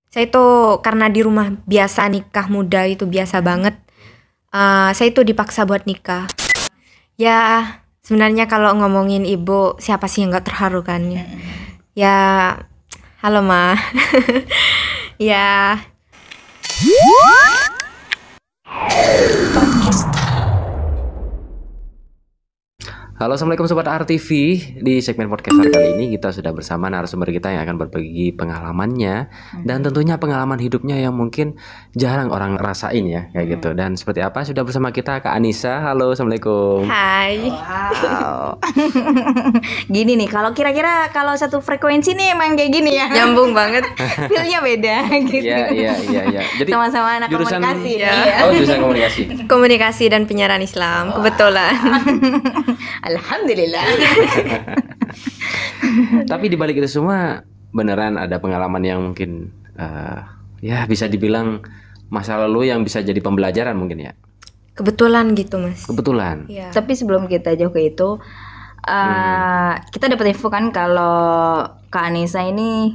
Saya itu karena di rumah biasa nikah muda itu biasa banget. Saya itu dipaksa buat nikah. Ya sebenarnya kalau ngomongin ibu, siapa sih yang gak terharu kan ya? Ya, halo Ma. Ya. Halo, assalamualaikum sobat RTV. Di segmen podcast kali ini kita sudah bersama narasumber kita yang akan berbagi pengalamannya dan tentunya pengalaman hidupnya yang mungkin jarang orang rasain ya kayak gitu. Dan seperti apa sudah bersama kita Kak Anissa. Halo, assalamualaikum. Hai. Wow. Gini nih, kalau kira-kira kalau satu frekuensi nih emang kayak gini ya. Nyambung banget. Feel-nya beda gitu. Iya. Jadi sama-sama anak jurusan komunikasi. ya. Oh, jurusan komunikasi. Komunikasi dan penyiaran Islam, kebetulan. Alhamdulillah. Tapi di balik itu semua beneran ada pengalaman yang mungkin ya bisa dibilang masa lalu yang bisa jadi pembelajaran mungkin ya. Kebetulan gitu, Mas. Kebetulan. Iya. Tapi sebelum kita jauh ke itu, kita dapat info kan kalau Kak Anissa ini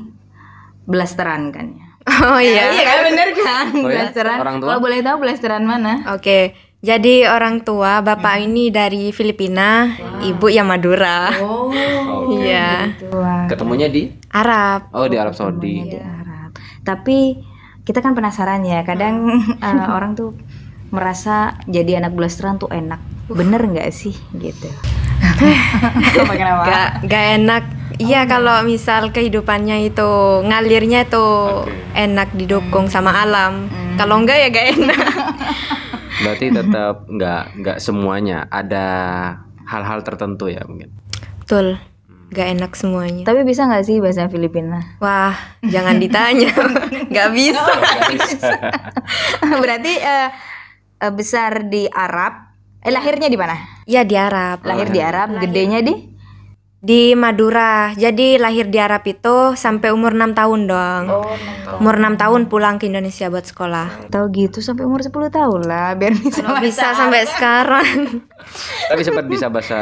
blasteran kan ya. Oh iya. Iya kan, bener kan? Oh ya? Blasteran. Orang tua? Kalau boleh tahu blasteran mana? Oke. Jadi orang tua bapak ini dari Filipina, ibu yang Madura. Oh, Iya. Ketemunya di Arab. Oh, di Arab Saudi. di Arab. Tapi kita kan penasaran ya, kadang orang tuh merasa jadi anak blasteran tuh enak. Bener nggak sih gitu? Kenapa? Gak enak. Iya kalau misal kehidupannya itu ngalirnya tuh enak didukung sama alam. Kalau enggak ya gak enak. Berarti tetap nggak semuanya, ada hal-hal tertentu ya mungkin. Betul. Gak enak semuanya. Tapi bisa nggak sih bahasa Filipina? Wah, jangan ditanya. Gak bisa. Berarti besar di Arab. Lahirnya di mana? Ya di Arab. Lahir di Arab, gedenya Di Madura. Jadi lahir di Arab itu sampai umur 6 tahun dong. Umur 6 tahun pulang ke Indonesia buat sekolah. Tahu gitu sampai umur 10 tahun lah biar bisa Kalau bisa sampai sekarang. Tapi sempat bisa bahasa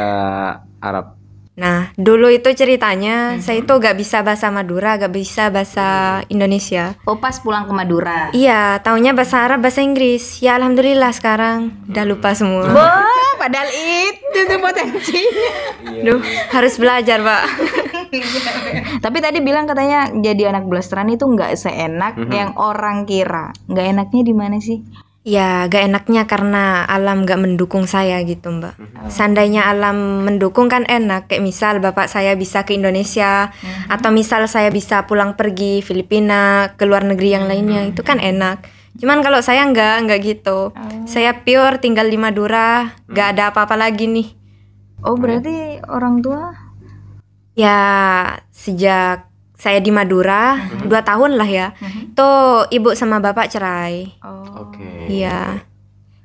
Arab. Nah, dulu itu ceritanya saya itu gak bisa bahasa Madura, gak bisa bahasa Indonesia. Oh, pas pulang ke Madura. Iya, taunya bahasa Arab, bahasa Inggris. Ya alhamdulillah sekarang udah lupa semua. Wah, padahal itu tuh potensinya. Duh, harus belajar, Pak. Tapi tadi bilang katanya jadi anak blasteran itu nggak seenak yang orang kira. Nggak enaknya di mana sih? Ya, gak enaknya karena alam gak mendukung saya gitu, Mbak. Seandainya alam mendukung kan enak. Kayak misal bapak saya bisa ke Indonesia, atau misal saya bisa pulang pergi Filipina, ke luar negeri yang lainnya, itu kan enak. Cuman kalau saya enggak gitu. Saya pure tinggal di Madura, gak ada apa-apa lagi nih. Oh, berarti orang tua? Ya, sejak saya di Madura, 2 tahun lah ya. Tuh ibu sama bapak cerai. Oh. Oke. Iya.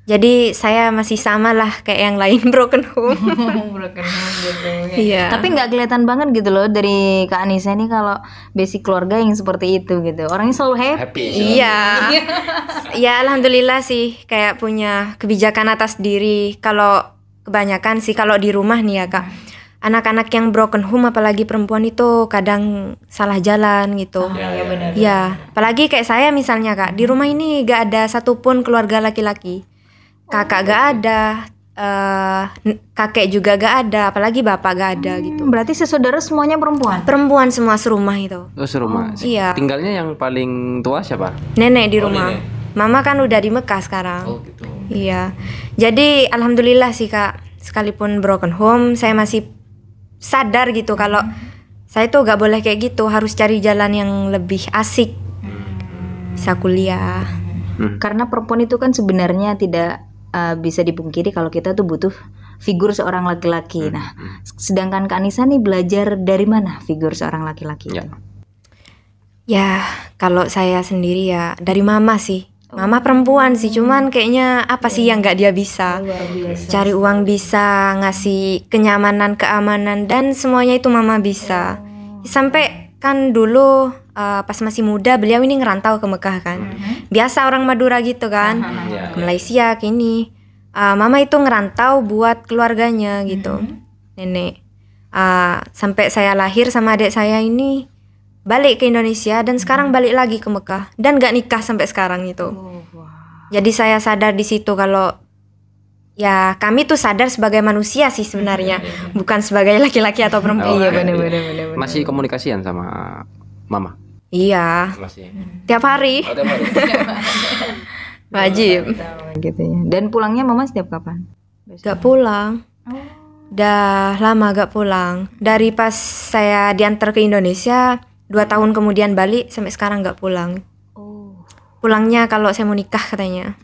Jadi saya masih sama lah kayak yang lain, broken home. Broken home gitu. Iya. Tapi nggak kelihatan banget gitu loh dari Kak Anissa ini kalau basic keluarga yang seperti itu gitu. Orangnya selalu happy. Iya. Ya alhamdulillah sih kayak punya kebijakan atas diri. Kalau kebanyakan sih kalau di rumah nih ya Kak. Anak-anak yang broken home apalagi perempuan itu kadang salah jalan gitu. Iya benar. Ya, apalagi kayak saya misalnya Kak, di rumah ini gak ada satupun keluarga laki-laki. Kakak gak ada, kakek juga gak ada, apalagi bapak gak ada gitu. Berarti sesaudara semuanya perempuan. Perempuan semua serumah itu. Oh, serumah. Iya. Tinggalnya yang paling tua siapa? Nenek di rumah. Mama kan udah di Mekah sekarang. Oh, gitu. Iya. Jadi alhamdulillah sih Kak, sekalipun broken home saya masih sadar gitu kalau saya tuh gak boleh kayak gitu, harus cari jalan yang lebih asik. Bisa kuliah. Karena perempuan itu kan sebenarnya tidak bisa dipungkiri kalau kita tuh butuh figur seorang laki-laki. Nah, sedangkan Kak Anissa nih belajar dari mana figur seorang laki-laki itu? Ya, kalau saya sendiri ya dari mama sih. Mama perempuan sih, cuman kayaknya apa sih yang gak dia bisa. Cari uang bisa, ngasih kenyamanan, keamanan, dan semuanya itu mama bisa. Sampai kan dulu pas masih muda beliau ini ngerantau ke Mekah kan. Biasa orang Madura gitu kan, ke Malaysia kini. Mama itu ngerantau buat keluarganya gitu, nenek. Sampai saya lahir sama adik saya ini balik ke Indonesia dan sekarang balik lagi ke Mekah dan gak nikah sampai sekarang itu. Jadi saya sadar di situ kalau ya kami tuh sadar sebagai manusia sih sebenarnya, bukan sebagai laki-laki atau perempuan. Iya benar. Masih komunikasian sama mama? Iya, Masih. tiap hari. Oh, tiap hari. Wajib. Gitu ya. Dan pulangnya mama setiap kapan? Gak pulang. Dah lama gak pulang. Dari pas saya diantar ke Indonesia 2 tahun kemudian balik sampai sekarang gak pulang. Pulangnya kalau saya mau nikah katanya.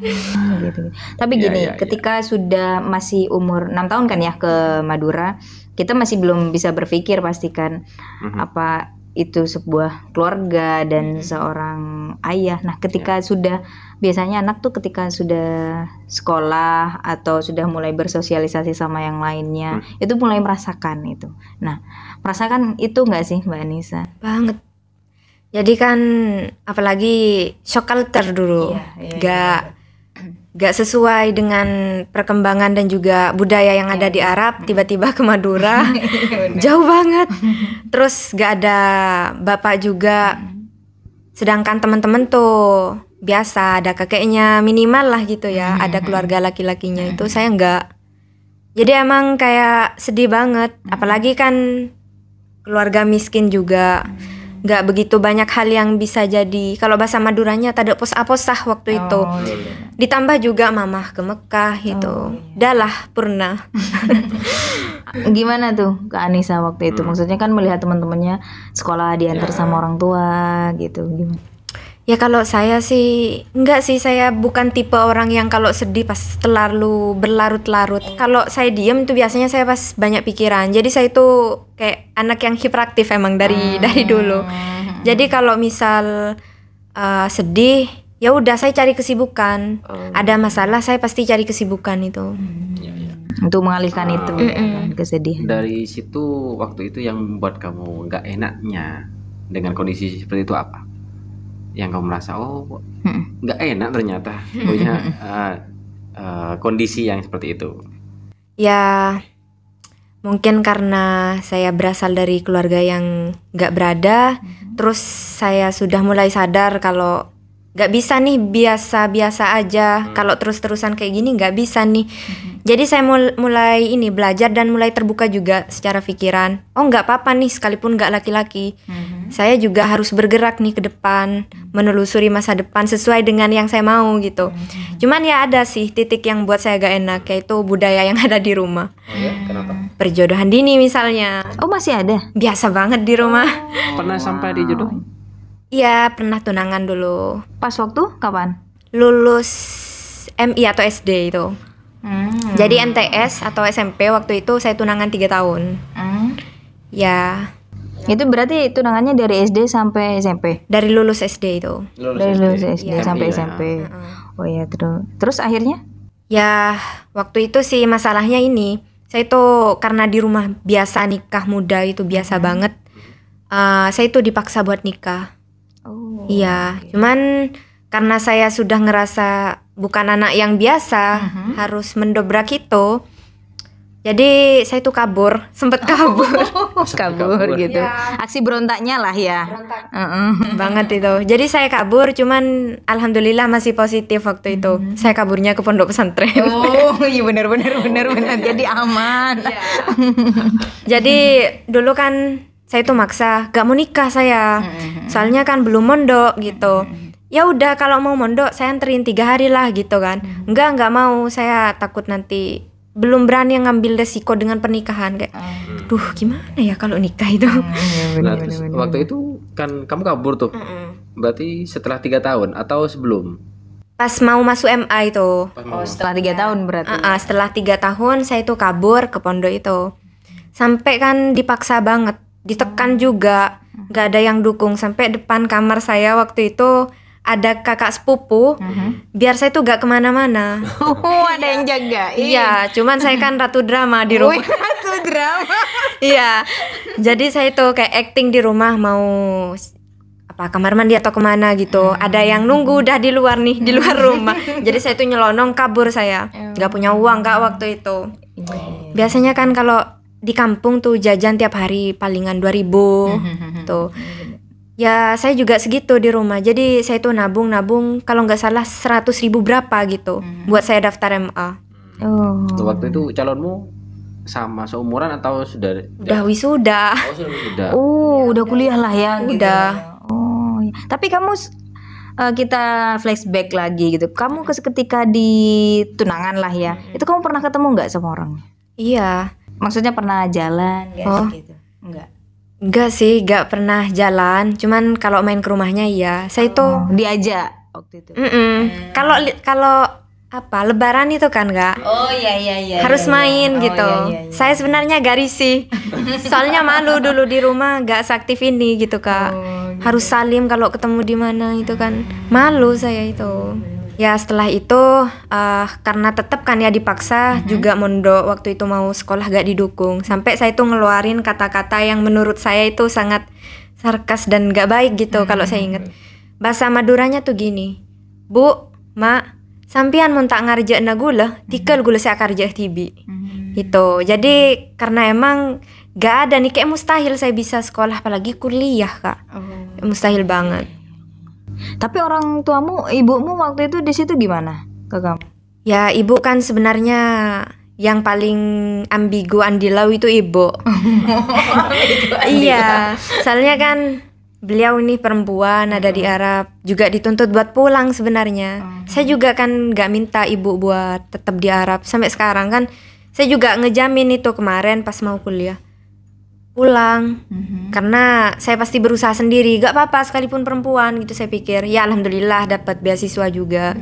Gitu. Tapi Iya, gini, iya, ketika sudah masih umur 6 tahun kan ya ke Madura, kita masih belum bisa berpikir pastikan apa itu sebuah keluarga dan seorang ayah. Nah, ketika sudah biasanya anak tuh ketika sudah sekolah atau sudah mulai bersosialisasi sama yang lainnya, itu mulai merasakan itu. Nah, merasakan itu nggak sih Mbak Anissa? Banget. Jadi kan apalagi shock culture dulu. Gak sesuai dengan perkembangan dan juga budaya yang ada di Arab, tiba-tiba ke Madura. Jauh banget. Terus gak ada bapak juga. Sedangkan teman-teman tuh biasa ada kakeknya minimal lah gitu ya, ada keluarga laki-lakinya. Itu saya enggak. Jadi emang kayak sedih banget, apalagi kan keluarga miskin juga. Nggak begitu banyak hal yang bisa jadi, kalau bahasa Maduranya tada pos-aposah waktu itu. Ditambah juga mamah ke Mekah gitu. Dah lah purna. Gimana tuh Kak Anissa waktu itu? Maksudnya kan melihat teman-temannya sekolah diantar sama orang tua gitu. Gimana? Ya kalau saya sih enggak sih, saya bukan tipe orang yang kalau sedih pas terlalu berlarut-larut. Kalau saya diem tuh biasanya saya pas banyak pikiran. Jadi saya itu kayak anak yang hiperaktif emang dari dulu. Jadi kalau misal sedih, ya udah saya cari kesibukan. Ada masalah saya pasti cari kesibukan itu. Untuk mengalihkan itu kan, kesedihan. Dari situ waktu itu yang membuat kamu nggak enaknya dengan kondisi seperti itu apa? Yang kamu merasa nggak enak ternyata punya kondisi yang seperti itu. Ya mungkin karena saya berasal dari keluarga yang nggak berada, terus saya sudah mulai sadar kalau nggak bisa nih biasa-biasa aja. Kalau terus-terusan kayak gini nggak bisa nih. Jadi saya mulai ini belajar dan mulai terbuka juga secara pikiran. Oh nggak apa-apa nih sekalipun nggak laki-laki. Saya juga harus bergerak nih ke depan, menelusuri masa depan sesuai dengan yang saya mau gitu. Cuman ya ada sih titik yang buat saya gak enak, yaitu budaya yang ada di rumah. Oh ya, kenapa? Perjodohan dini misalnya. Oh masih ada? Biasa banget di rumah. Pernah sampai dijodohin? Iya pernah tunangan dulu. Pas waktu kapan? Lulus MI atau SD itu. Jadi MTS atau SMP waktu itu saya tunangan 3 tahun. Ya. Itu berarti tunangannya dari SD sampai SMP? Dari lulus SD itu. Dari lulus SD Ya. sampai Iya. SMP. Oh ya, terus akhirnya? Ya waktu itu sih masalahnya ini, saya itu karena di rumah biasa nikah muda itu biasa banget. Saya itu dipaksa buat nikah. Iya, cuman karena saya sudah ngerasa bukan anak yang biasa, harus mendobrak itu. Jadi saya tuh kabur, sempet kabur. Kabur gitu. Aksi berontaknya lah ya. Banget itu. Jadi saya kabur, cuman alhamdulillah masih positif waktu itu. Saya kaburnya ke pondok pesantren. Oh iya benar. Jadi aman. Jadi dulu kan saya tuh maksa gak mau nikah saya. Soalnya kan belum mondok gitu. Ya udah kalau mau mondok saya anterin 3 hari lah gitu kan. Enggak mau, saya takut nanti belum berani ngambil resiko dengan pernikahan kayak. Duh gimana ya kalau nikah itu. Nah, terus waktu itu kan kamu kabur tuh. Berarti setelah 3 tahun atau sebelum? Pas mau masuk MA itu. Oh setelah 3 tahun berarti. Setelah 3 tahun saya itu kabur ke pondok itu. Sampai kan dipaksa banget, ditekan juga, gak ada yang dukung. Sampai depan kamar saya waktu itu ada kakak sepupu, biar saya tuh gak kemana-mana. Ada yang jaga. Iya, cuman saya kan ratu drama di rumah. Ratu drama. Iya, jadi saya tuh kayak acting di rumah mau kamar mandi atau kemana gitu. Ada yang nunggu udah di luar nih, di luar rumah. Jadi saya tuh nyelonong kabur saya. Gak punya uang kak waktu itu. Biasanya kan kalau di kampung tuh jajan tiap hari palingan 2.000 tuh. Ya saya juga segitu di rumah. Jadi saya tuh nabung kalau nggak salah 100.000 berapa gitu buat saya daftar MA. Waktu itu calonmu sama seumuran atau sudah Udah wisuda. Oh, sudah wisuda. Udah kuliah lah ya. Udah. Gitu. Iya. Tapi kamu kita flashback lagi gitu. Kamu ketika di tunangan lah ya. Itu kamu pernah ketemu nggak sama orang? Iya. Maksudnya pernah jalan gitu? Enggak sih, enggak pernah jalan. Cuman kalau main ke rumahnya iya. Saya itu diajak waktu itu. Kalau apa Lebaran itu kan enggak? Oh iya. Harus main gitu. Iya. Saya sebenarnya gak risih. Soalnya malu dulu di rumah enggak seaktif ini gitu, Kak. Harus salim kalau ketemu di mana itu kan. Malu saya itu. Ya setelah itu karena tetap kan ya dipaksa juga mondok, waktu itu mau sekolah gak didukung. Sampai saya itu ngeluarin kata-kata yang menurut saya itu sangat sarkas dan gak baik gitu kalau saya inget. Bahasa Maduranya tuh gini, Bu, Mak, sampian mun tak ngarjekna gula, tikel gula saya karjek tibi. Gitu. Jadi karena emang gak ada nih, kayak mustahil saya bisa sekolah apalagi kuliah, Kak. Mustahil banget. Tapi orang tuamu, ibumu waktu itu di situ gimana ke kamu? Ya ibu kan sebenarnya yang paling ambigu andilau itu ibu. Iya, soalnya kan beliau ini perempuan ada di Arab, juga dituntut buat pulang sebenarnya. Saya juga kan gak minta ibu buat tetap di Arab sampai sekarang kan. Saya juga ngejamin itu kemarin pas mau kuliah pulang, karena saya pasti berusaha sendiri, gak apa-apa sekalipun perempuan gitu saya pikir. Ya alhamdulillah dapat beasiswa juga.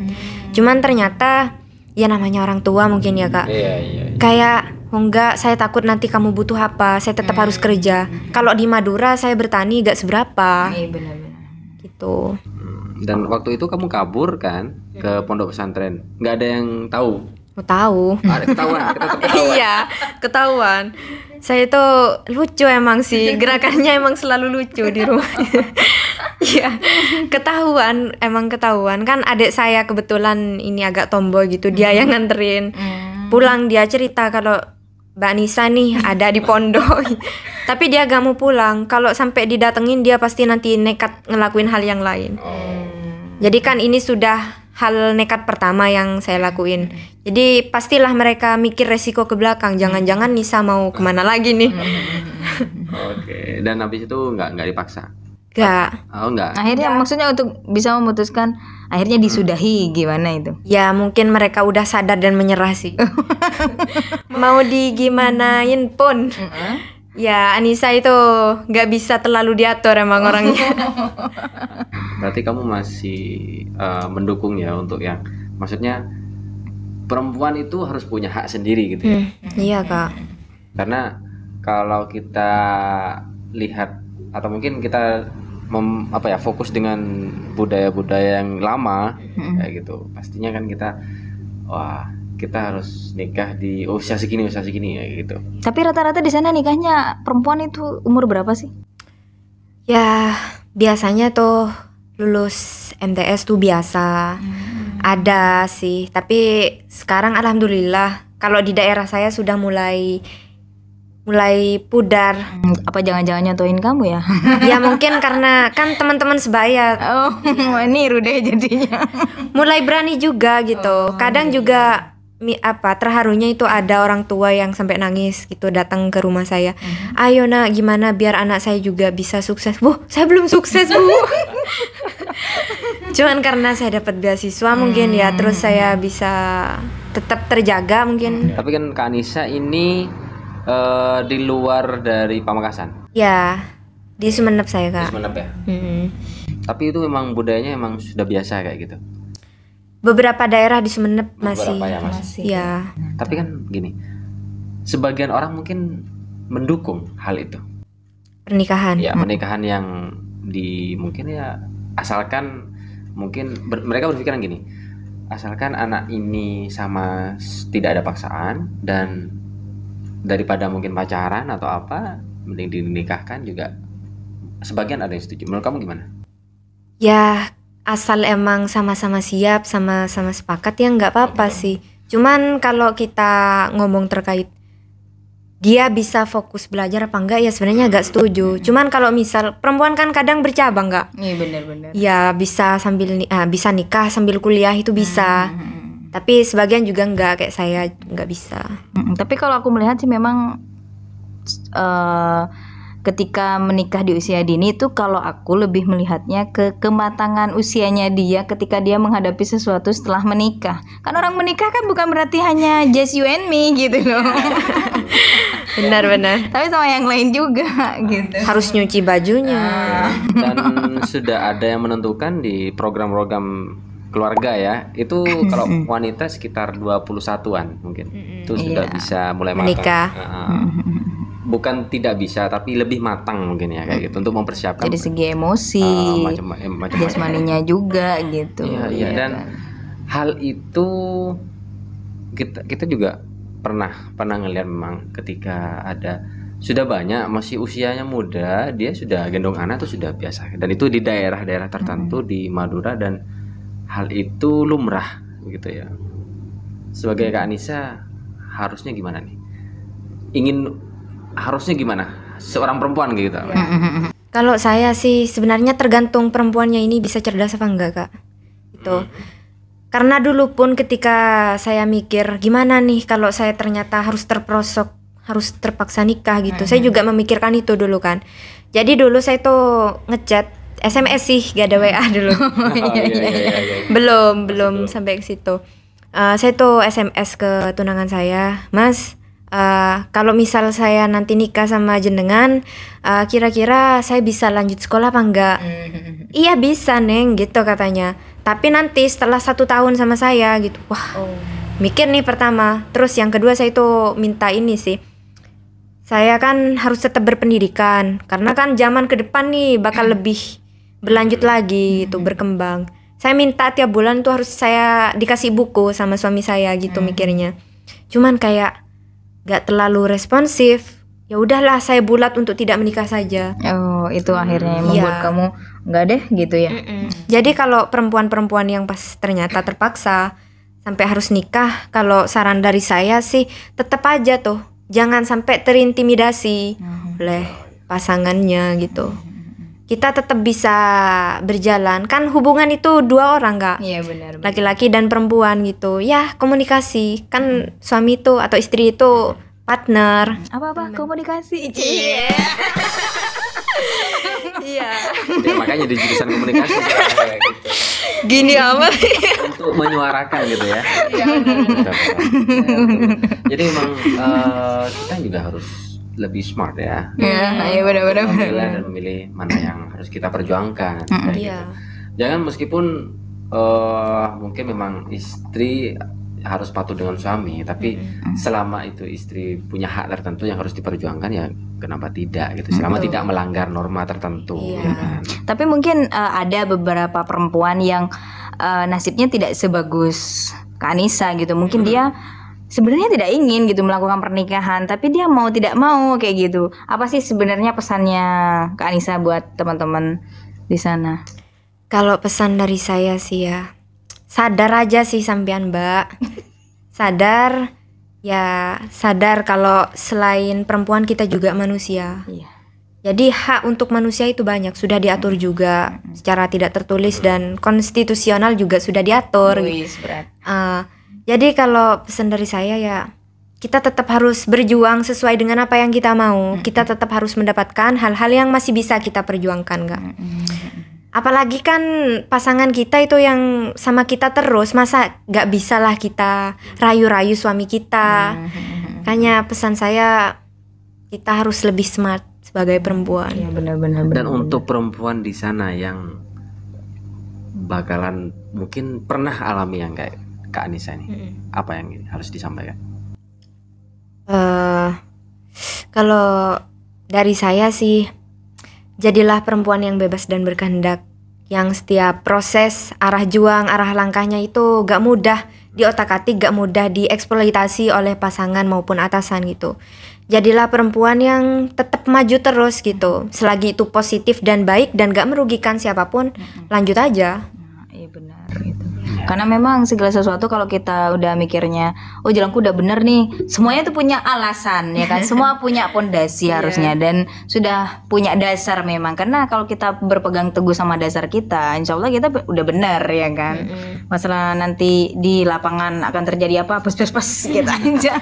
Cuman ternyata ya namanya orang tua mungkin ya, Kak. Iya. Kayak enggak, saya takut nanti kamu butuh apa, saya tetap harus kerja. Kalau di Madura saya bertani gak seberapa. Iya benar-benar. Gitu. Dan waktu itu kamu kabur kan ke pondok pesantren, nggak ada yang tahu? Mau tahu? Ada ketahuan, kita ketahuan. Iya, ketahuan. Saya itu lucu emang sih, gerakannya emang selalu lucu di rumah. Iya, ketahuan kan adik saya kebetulan ini agak tomboy gitu, dia yang nganterin. Pulang dia cerita kalau Mbak Nisa nih ada di pondok. Tapi dia gak mau pulang. Kalau sampai didatengin dia pasti nanti nekat ngelakuin hal yang lain. Jadi kan ini sudah hal nekat pertama yang saya lakuin. Jadi pastilah mereka mikir resiko ke belakang. Jangan-jangan Nisa mau kemana lagi nih. Oke. Dan habis itu nggak dipaksa? Gak. Oh enggak. Akhirnya maksudnya untuk bisa memutuskan akhirnya disudahi gimana itu? Ya mungkin mereka udah sadar dan menyerah sih. Mau digimanain pun. Ya Anissa itu gak bisa terlalu diatur emang orangnya. Berarti kamu masih mendukung ya untuk yang maksudnya perempuan itu harus punya hak sendiri gitu ya? Iya, Kak. Karena kalau kita lihat atau mungkin kita fokus dengan budaya-budaya yang lama kayak gitu, pastinya kan kita harus nikah di usia segini ya gitu. Tapi rata-rata di sana nikahnya perempuan itu umur berapa sih? Ya biasanya tuh lulus MTS tuh biasa. Ada sih, tapi sekarang alhamdulillah kalau di daerah saya sudah mulai pudar. Apa jangan-jangan nyontohin kamu ya? Ya mungkin karena kan teman-teman sebaya. Oh, niru deh jadinya. Mulai berani juga gitu. Kadang juga terharunya itu ada orang tua yang sampai nangis gitu datang ke rumah saya. Ayo nak, gimana biar anak saya juga bisa sukses. Bu, saya belum sukses, Bu. Cuman karena saya dapat beasiswa mungkin ya, terus saya bisa tetap terjaga mungkin. Tapi kan Kak Anissa ini di luar dari Pamekasan. Ya, di Sumeneb saya, Kak. Di Sumeneb ya. Tapi itu memang budayanya emang sudah biasa kayak gitu. Beberapa daerah di Sumeneb masih. Beberapa ya masih. Ya. Tapi kan gini, sebagian orang mungkin mendukung hal itu. Pernikahan. Ya, pernikahan yang mungkin ya asalkan mungkin mereka berpikiran gini, asalkan anak ini sama tidak ada paksaan dan daripada mungkin pacaran atau apa, mending dinikahkan juga. Sebagian ada yang setuju. Menurut kamu gimana? Ya asal emang sama-sama siap, sama-sama sepakat ya nggak apa-apa sih. Cuman kalau kita ngomong terkait dia bisa fokus belajar apa enggak, ya sebenarnya agak setuju. Cuman kalau misal perempuan kan kadang bercabang enggak? Iya benar-benar. Ya bisa sambil bisa nikah sambil kuliah itu bisa. Tapi sebagian juga enggak, kayak saya enggak bisa. Tapi kalau aku melihat sih memang ketika menikah di usia dini itu, kalau aku lebih melihatnya ke kematangan usianya dia ketika dia menghadapi sesuatu setelah menikah. Kan orang menikah kan bukan berarti hanya just you and me gitu loh. Benar-benar. Tapi sama yang lain juga gitu. Harus nyuci bajunya. Dan sudah ada yang menentukan di program-program keluarga ya. Itu kalau wanita sekitar 21-an mungkin. Itu sudah bisa mulai menikah. Bukan tidak bisa, tapi lebih matang mungkin ya kayak gitu untuk mempersiapkan. Dari segi emosi, macam-macam. jasmaninya juga gitu. Iya. Dan kan? hal itu kita juga pernah ngelihat memang ketika ada sudah banyak masih usianya muda, dia sudah gendong anak itu sudah biasa. Dan itu di daerah-daerah tertentu di Madura, dan hal itu lumrah gitu ya. Sebagai Kak Anissa, harusnya gimana nih? Harusnya gimana seorang perempuan gitu? Kalau saya sih sebenarnya tergantung perempuannya ini bisa cerdas apa enggak, Kak. Itu. Karena dulu pun ketika saya mikir gimana nih kalau saya ternyata harus terperosok, harus terpaksa nikah gitu. Saya juga memikirkan itu dulu kan. Jadi dulu saya tuh ngechat SMS sih, gak ada WA dulu. Belum sampai ke situ. Saya tuh SMS ke tunangan saya, Mas, kalau misal saya nanti nikah sama jenengan, kira-kira saya bisa lanjut sekolah apa enggak? Iya bisa Neng gitu katanya. Tapi nanti setelah 1 tahun sama saya gitu. Wah, mikir nih pertama. Terus yang kedua saya tuh minta ini sih. Saya kan harus tetap berpendidikan, karena kan zaman ke depan nih bakal lebih berlanjut lagi gitu, berkembang. Saya minta tiap bulan tuh harus saya dikasih buku sama suami saya gitu mikirnya. Cuman kayak gak terlalu responsif. Ya udahlah, saya bulat untuk tidak menikah saja. Oh, itu akhirnya yang membuat kamu enggak deh gitu ya. Jadi kalau perempuan-perempuan yang pas ternyata terpaksa sampai harus nikah, kalau saran dari saya sih tetap aja tuh jangan sampai terintimidasi oleh pasangannya gitu. Kita tetap bisa berjalan. Kan hubungan itu 2 orang, Kak. Iya benar. Laki-laki dan perempuan gitu. Ya, komunikasi. Kan suami itu atau istri itu partner. Apa-apa komunikasi. Iya. Iya. Jadi makanya di jurusan komunikasi kayak gitu. Gini amat. Untuk menyuarakan gitu ya. Jadi memang kita juga harus lebih smart ya. Iya, benar-benar. Memilih mana yang harus kita perjuangkan. Iya. Jangan meskipun mungkin memang istri harus patuh dengan suami, tapi selama itu istri punya hak tertentu yang harus diperjuangkan, ya kenapa tidak gitu, selama tidak melanggar norma tertentu. Ya kan? Tapi mungkin ada beberapa perempuan yang nasibnya tidak sebagus Kak Anissa gitu. Mungkin dia sebenarnya tidak ingin gitu melakukan pernikahan, tapi dia mau tidak mau kayak gitu. Apa sih sebenarnya pesannya Kak Anissa buat teman-teman di sana? Kalau pesan dari saya sih ya, sadar aja sih sampean Mbak. Sadar kalau selain perempuan kita juga manusia. Iya. Jadi hak untuk manusia itu banyak, sudah diatur juga secara tidak tertulis dan konstitusional juga sudah diatur. Jadi kalau pesan dari saya ya, kita tetap harus berjuang sesuai dengan apa yang kita mau. Kita tetap harus mendapatkan hal-hal yang masih bisa kita perjuangkan, Kak. Apalagi kan pasangan kita itu yang sama kita terus, masa gak bisa lah kita rayu-rayu suami kita. Makanya pesan saya, kita harus lebih smart sebagai perempuan. Iya benar-benar. Dan untuk perempuan di sana yang bakalan mungkin pernah alami yang kayak Kak Anissa ini, apa yang harus disampaikan? Kalau dari saya sih, jadilah perempuan yang bebas dan berkehendak, yang setiap proses, arah juang, arah langkahnya itu gak mudah diotak-atik, gak mudah dieksploitasi oleh pasangan maupun atasan gitu. Jadilah perempuan yang tetap maju terus gitu, selagi itu positif dan baik dan gak merugikan siapapun, lanjut aja. Iya benar gitu. Karena memang segala sesuatu kalau kita udah mikirnya, oh jalanku udah bener nih, semuanya tuh punya alasan ya kan, semua punya pondasi harusnya dan sudah punya dasar memang. Karena kalau kita berpegang teguh sama dasar kita, insya Allah kita udah bener ya kan. Masalah nanti di lapangan akan terjadi apa, pas kita aja.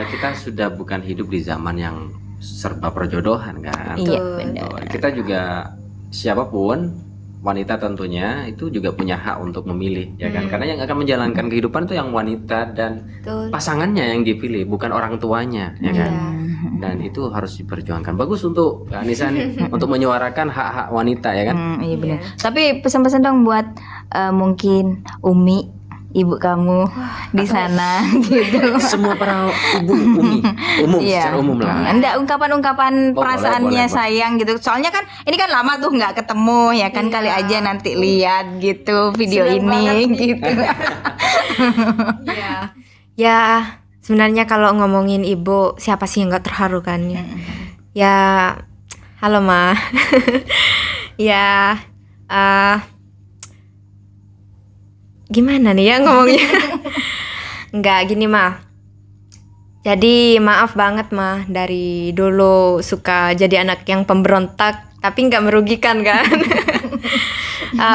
Kita sudah bukan hidup di zaman yang serba perjodohan kan. Iya benar. Kita juga siapapun wanita tentunya itu juga punya hak untuk memilih ya kan, karena yang akan menjalankan kehidupan itu yang wanita dan pasangannya yang dipilih, bukan orang tuanya ya kan. Dan itu harus diperjuangkan. Bagus untuk Anissa nih untuk menyuarakan hak-hak wanita ya kan. Iya benar. Tapi pesan-pesan dong buat mungkin Umi, ibu kamu di sana gitu. Semua para ibu umum secara umum lah. Enggak ungkapan-ungkapan perasaannya boleh. Sayang gitu. Soalnya kan ini kan lama tuh nggak ketemu ya kan, kali aja nanti lihat gitu video ini gitu. Ya sebenarnya kalau ngomongin ibu, siapa sih yang nggak terharu kan ya? Ya halo Ma. Ya gimana nih ya ngomongnya? Enggak gini mah. Jadi maaf banget mah, dari dulu suka jadi anak yang pemberontak tapi nggak merugikan kan.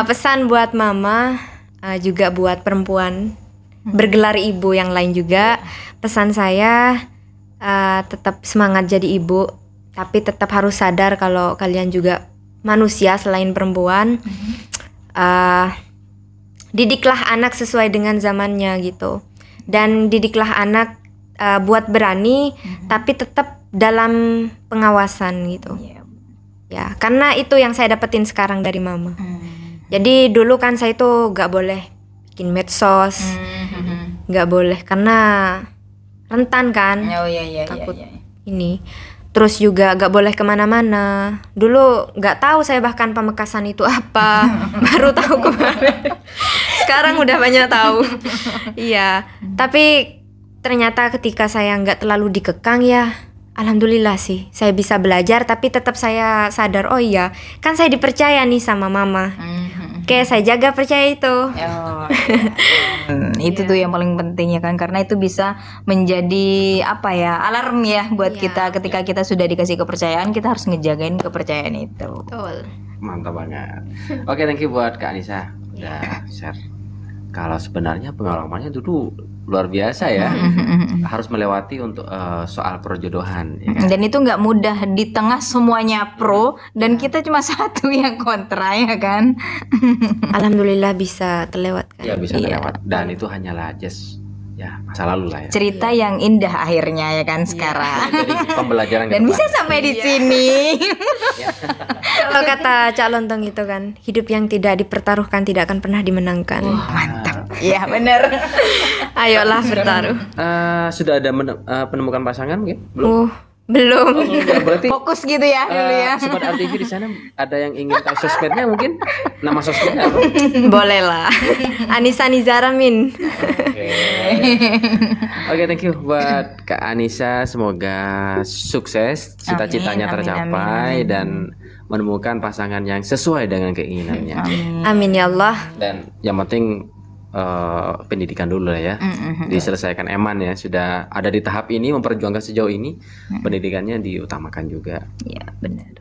Pesan buat mama, juga buat perempuan bergelar ibu yang lain juga. Pesan saya tetap semangat jadi ibu, tapi tetap harus sadar kalau kalian juga manusia selain perempuan. Didiklah anak sesuai dengan zamannya gitu, dan didiklah anak buat berani tapi tetap dalam pengawasan gitu. Ya karena itu yang saya dapetin sekarang dari mama. Jadi dulu kan saya itu gak boleh bikin medsos, gak boleh karena rentan kan, takut ini. Terus juga gak boleh kemana-mana. Dulu gak tahu saya bahkan Pamekasan itu apa. Baru tahu kemarin. Sekarang udah banyak tahu. Iya. Tapi ternyata ketika saya gak terlalu dikekang ya, alhamdulillah sih saya bisa belajar. Tapi tetap saya sadar, oh iya kan saya dipercaya nih sama mama. Oke, saya jaga percaya itu. Itu tuh yang paling penting ya kan, karena itu bisa menjadi apa ya, alarm ya buat kita ketika kita sudah dikasih kepercayaan, kita harus ngejagain kepercayaan itu. Betul. Mantap banget. Oke, thank you buat Kak Anissa udah share. Kalau sebenarnya pengalamannya dulu luar biasa ya. Harus melewati untuk soal perjodohan ya kan? Dan itu nggak mudah, di tengah semuanya pro dan kita cuma satu yang kontra ya kan. Alhamdulillah bisa terlewatkan. Ya bisa terlewat. Dan itu hanyalah just ya masa lalu lah ya. Cerita yang indah akhirnya ya kan sekarang. Jadi pembelajaran dan bisa sampai di sini. Kalau kata Cak Lontong itu kan, hidup yang tidak dipertaruhkan tidak akan pernah dimenangkan. Mantap. Iya benar. Ayolah bertaruh. Sudah ada penemukan pasangan mungkin? Belum. Belum. Berarti fokus gitu ya dulu ya. Sobat RTV di sana ada yang ingin tahu sosmednya mungkin? Nama sosmednya apa? Boleh lah. Anissa Nizara Min. Oke, thank you buat Kak Anissa. Semoga sukses, cita-citanya tercapai dan menemukan pasangan yang sesuai dengan keinginannya. Amin ya Allah. Dan yang penting pendidikan dulu lah ya. Diselesaikan eman ya. Sudah ada di tahap ini, memperjuangkan sejauh ini, pendidikannya diutamakan juga. Iya benar.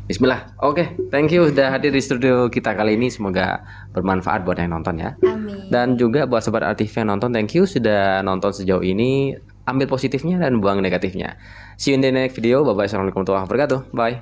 Bismillah. Oke, thank you udah hadir di studio kita kali ini. Semoga bermanfaat buat yang nonton ya. Amin. Dan juga buat sobat RTV yang nonton, thank you sudah nonton sejauh ini. Ambil positifnya dan buang negatifnya. See you in the next video. Bye bye. Assalamualaikum warahmatullahi wabarakatuh. Bye.